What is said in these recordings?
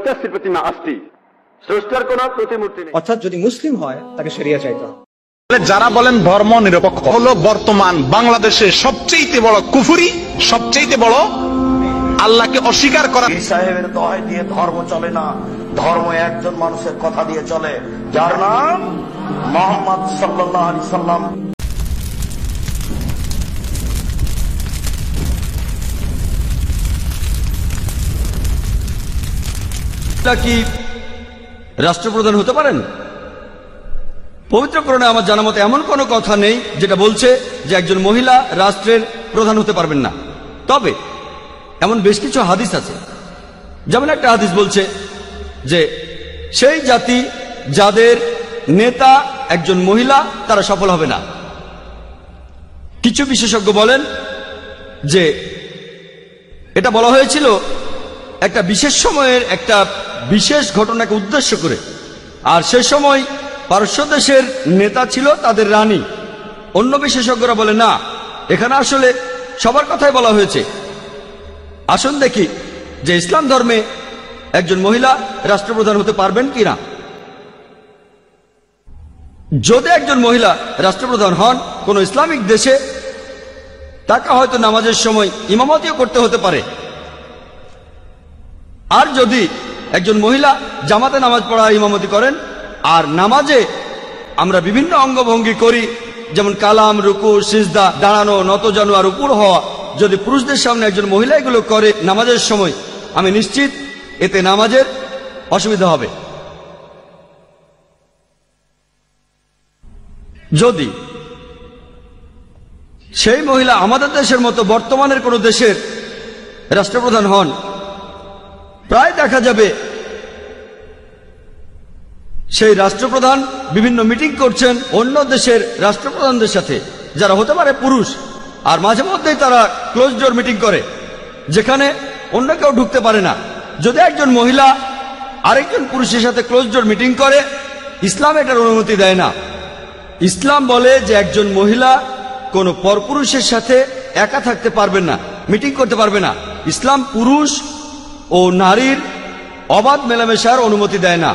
তস্য প্রতিমা अस्ति স্রষ্টার কোনো প্রতিমূর্তি নেই। অর্থাৎ যদি মুসলিম হয় তাকে শরিয়া চাইতে হবে। যারা বলেন ধর্ম নিরপেক্ষ হলো বর্তমান বাংলাদেশের সবচেয়ে বড় কুফরি, সবচেয়ে বড় আল্লাহকে অস্বীকার করা। পীর সাহেবের দোহাই দিয়ে ধর্ম চলে না, ধর্ম একজন মানুষের কথা দিয়ে চলে, যার নাম মুহাম্মদ সাল্লাল্লাহু আলাইহি সাল্লাম। কি রাষ্ট্রপ্রধান হতে পারেন? পবিত্র কোরআনে আমার জানা মতে এমন কোনো কথা নেই যেটা বলছে যে একজন মহিলা রাষ্ট্রের প্রধান হতে পারবেন না। তবে এমন বেশ কিছু হাদিস আছে, যেমন একটা হাদিস বলছে যে সেই জাতি যাদের নেতা একজন মহিলা তারা সফল হবে না। কিছু বিশেষজ্ঞ বলেন যে এটা বলা হয়েছিল একটা বিশেষ সময়ের একটা বিশেষ ঘটনাকে উদ্দেশ্য করে, আর সে সময় পারস্য দেশের নেতা ছিল তাদের রানী। অন্য বিশেষজ্ঞরা বলে না, এখানে আসলে সবার কথাই বলা হয়েছে। আসুন দেখি যে ইসলাম ধর্মে একজন মহিলা রাষ্ট্রপ্রধান হতে পারবেন কিনা। যদি একজন মহিলা রাষ্ট্রপ্রধান হন কোন ইসলামিক দেশে, তাকে হয়তো নামাজের সময় ইমামতিও করতে হতে পারে। আর যদি একজন মহিলা জামাতে নামাজ পড়া ইমামতি করেন, আর নামাজে আমরা বিভিন্ন অঙ্গভঙ্গি করি, যেমন কালাম, রুকু, সিজদা, দাঁড়ানো, নতজানু আর উপর হওয়া, যদি পুরুষদের সামনে একজন মহিলা এগুলো করে নামাজের সময়, আমি নিশ্চিত এতে নামাজের অসুবিধা হবে। যদি সেই মহিলা আমাদের দেশের মতো বর্তমানের কোনো দেশের রাষ্ট্রপ্রধান হন, প্রায় দেখা যাবে সেই রাষ্ট্রপ্রধান বিভিন্ন মিটিং করছেন অন্য দেশের রাষ্ট্রপ্রধানদের সাথে, যারা হতে পারে পুরুষ, আর মাঝে মধ্যেই তারা ক্লোজ ডোর মিটিং করে, যেখানে অন্য কেউ ঢুকতে পারে না। যদি একজন মহিলা আরেকজন পুরুষের সাথে ক্লোজ ডোর মিটিং করে, ইসলাম এটার অনুমতি দেয় না। ইসলাম বলে যে একজন মহিলা কোনো পরপুরুষের সাথে একা থাকতে পারবেন না, মিটিং করতে পারবে না। ইসলাম পুরুষ ও নারীর অবাধ মেলামেশার অনুমতি দেয় না।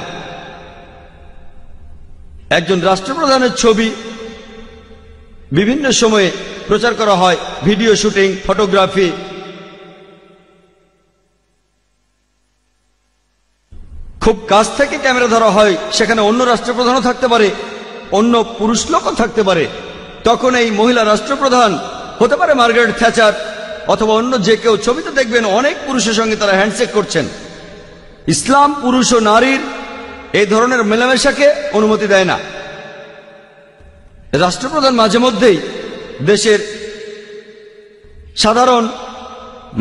একজন রাষ্ট্রপ্রধানের ছবি বিভিন্ন সময়ে প্রচার করা হয়, ভিডিও শুটিং, ফটোগ্রাফি। খুব কাছ থেকে ক্যামেরা ধরা হয়, সেখানে অন্য রাষ্ট্রপ্রধানও থাকতে পারে, অন্য পুরুষ লোকও থাকতে পারে। তখন এই মহিলা রাষ্ট্রপ্রধান হতে পারে মার্গারেট থ্যাচার অথবা অন্য যে কেউ। ছবিতে দেখবেন অনেক পুরুষের সঙ্গে তারা হ্যান্ডশেক করছেন। ইসলাম পুরুষ ও নারীর এই ধরনের মেলামেশাকে অনুমতি দেয় না। রাষ্ট্রপ্রধান মাঝে মধ্যেই দেশের সাধারণ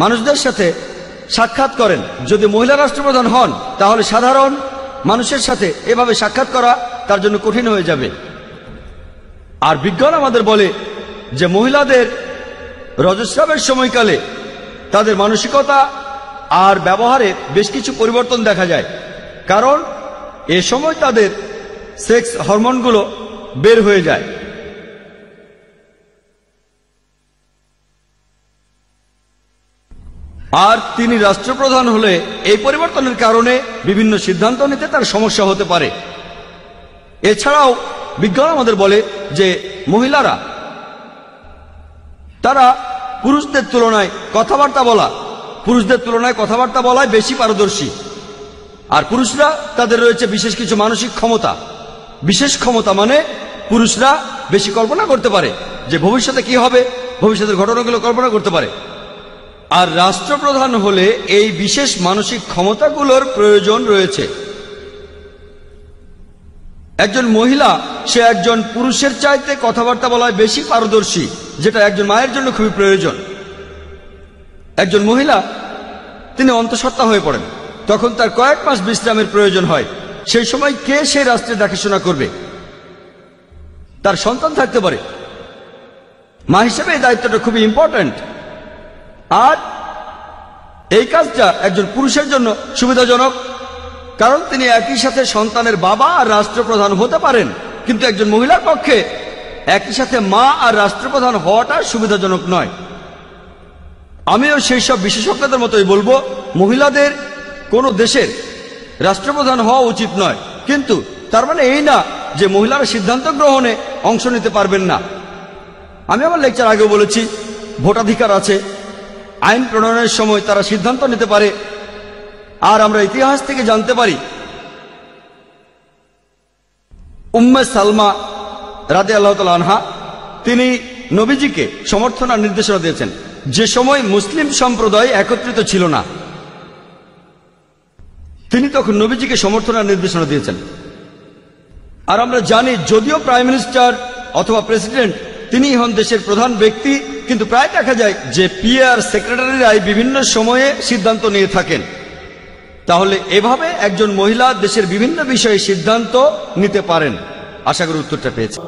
মানুষদের সাথে সাক্ষাৎ করেন। যদি মহিলা রাষ্ট্রপ্রধান হন, তাহলে সাধারণ মানুষের সাথে এভাবে সাক্ষাৎ করা তার জন্য কঠিন হয়ে যাবে। আর বিজ্ঞান আমাদের বলে যে মহিলাদের রজস্রাবের সময়কালে তাদের মানসিকতা আর ব্যবহারে বেশ কিছু পরিবর্তন দেখা যায়, কারণ এ সময় তাদের সেক্স হরমোনগুলো বের হয়ে যায়। আর তিনি রাষ্ট্রপ্রধান হলে এই পরিবর্তনের কারণে বিভিন্ন সিদ্ধান্ত নিতে তার সমস্যা হতে পারে। এছাড়াও বিজ্ঞান আমাদের বলে যে মহিলারা তারা পুরুষদের তুলনায় কথাবার্তা বলায় বেশি পারদর্শী। আর পুরুষরা তাদের রয়েছে বিশেষ কিছু মানসিক ক্ষমতা। বিশেষ ক্ষমতা মানে পুরুষরা বেশি কল্পনা করতে পারে যে ভবিষ্যতে কি হবে, ভবিষ্যতের ঘটনাগুলো কল্পনা করতে পারে। আর রাষ্ট্রপ্রধান হলে এই বিশেষ মানসিক ক্ষমতাগুলোর প্রয়োজন রয়েছে। একজন মহিলা সে একজন পুরুষের চাইতে কথাবার্তা বলায় বেশি পারদর্শী, যেটা একজন মায়ের জন্য খুবই প্রয়োজন। একজন মহিলা তিনি অন্তঃসত্ত্বা হয়ে পড়েন, তখন তার কয়েক মাস বিশ্রামের প্রয়োজন হয়। সেই সময় কে সেই রাষ্ট্রের দেখাশোনা করবে? তার সন্তান থাকতে পারে। মা হিসেবে এই দায়িত্বটা খুবই ইম্পর্ট্যান্ট। আর এই কাজটা একজন পুরুষের জন্য সুবিধাজনক, কারণ তিনি একই সাথে সন্তানের বাবা আর রাষ্ট্রপ্রধান হতে পারেন। কিন্তু একজন মহিলার পক্ষে একই সাথে মা আর রাষ্ট্রপ্রধান হওয়াটা সুবিধাজনক নয়। আমিও সেই সব বিশেষজ্ঞদের মতোই বলবো, মহিলাদের কোনো দেশের রাষ্ট্রপ্রধান হওয়া উচিত নয়, কিন্তু তার মানে এই না যে মহিলারা সিদ্ধান্ত গ্রহণে অংশ নিতে পারবেন না। আমি আমার লেকচার আগেও বলেছি, ভোটাধিকার আছে, আইন প্রণয়নের সময় তারা সিদ্ধান্ত নিতে পারে। আর আমরা ইতিহাস থেকে জানতে পারি উম্মে সালমা রাদিয়াল্লাহু তাআলা আনহা তিনি নবীজিকে সমর্থন আর নির্দেশনা দিয়েছেন যে সময় মুসলিম সম্প্রদায় একত্রিত ছিল না। তিনি তখন নবীজিকে সমর্থন আর নির্দেশনা দিয়েছেন। আর আমরা জানি যদিও প্রাইম মিনিস্টার অথবা প্রেসিডেন্ট তিনি হন দেশের প্রধান ব্যক্তি, কিন্তু প্রায় দেখা যায় যে পিআর সেক্রেটারিরাই বিভিন্ন সময়ে সিদ্ধান্ত নিয়ে থাকেন। তাহলে এভাবে একজন মহিলা দেশের বিভিন্ন বিষয়ে সিদ্ধান্ত নিতে পারেন। আশা করি উত্তরটা পেয়েছে।